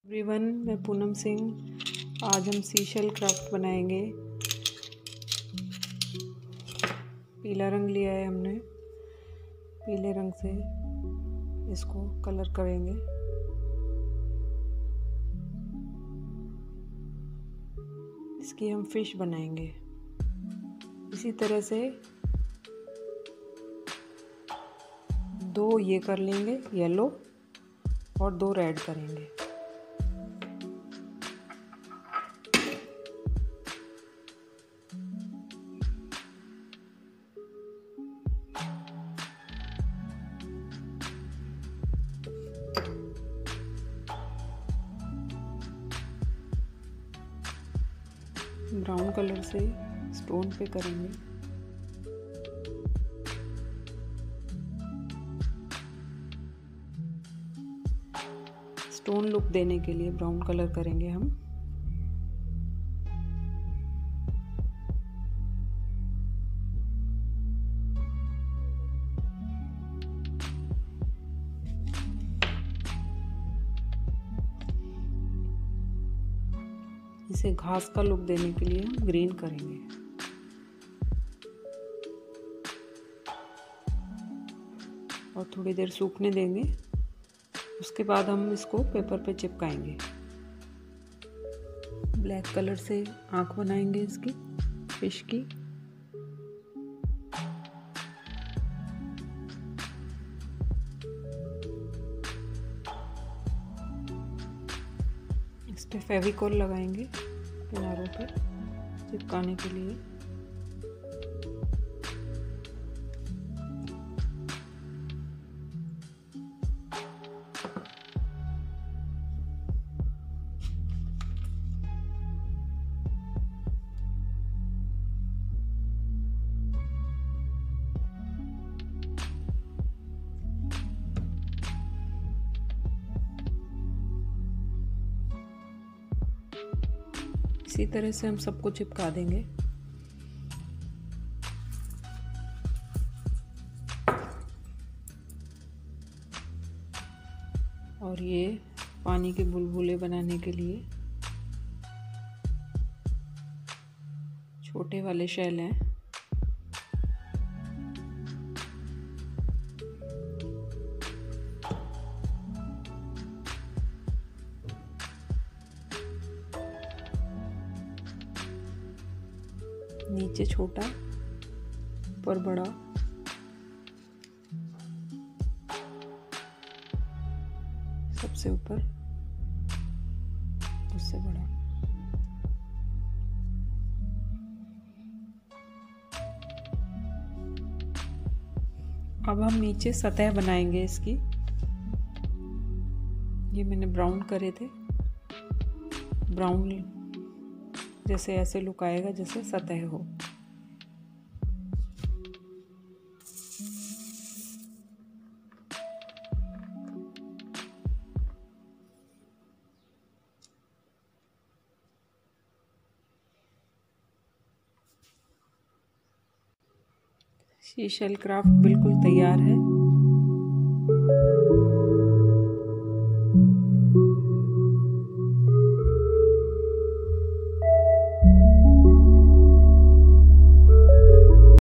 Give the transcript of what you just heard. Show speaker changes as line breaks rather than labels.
Everyone, मैं पूनम सिंह। आज हम सीशेल क्राफ्ट बनाएंगे। पीला रंग लिया है हमने। पीले रंग से इसको कलर करेंगे। इसकी हम फिश बनाएंगे। इसी तरह से 2 ये कर लेंगे येलो और 2 रेड करेंगे। ब्राउन कलर से स्टोन पे करेंगे। स्टोन लुक देने के लिए ब्राउन कलर करेंगे हम। इसे घास का लुक देने के लिए हम ग्रीन करेंगे। और थोड़ी देर सूखने देंगे। उसके बाद हम इसको पेपर पे चिपकाएंगे। ब्लैक कलर से आँख बनाएंगे इसकी, फिश की। इस पे फेविकोल लगाएंगे किनारों पे चिपकाने के लिए। इसी तरह से हम सबको चिपका देंगे। और ये पानी के बुलबुले बनाने के लिए छोटे वाले शेल हैं। नीचे छोटा, ऊपर बड़ा। सबसे ऊपर, उससे बड़ा। अब हम नीचे सतह बनाएंगे इसकी। ये मैंने ब्राउन करे थे। ब्राउन जैसे ऐसे लुक आएगा जैसे सतह हो। सीशेल क्राफ्ट बिल्कुल तैयार है।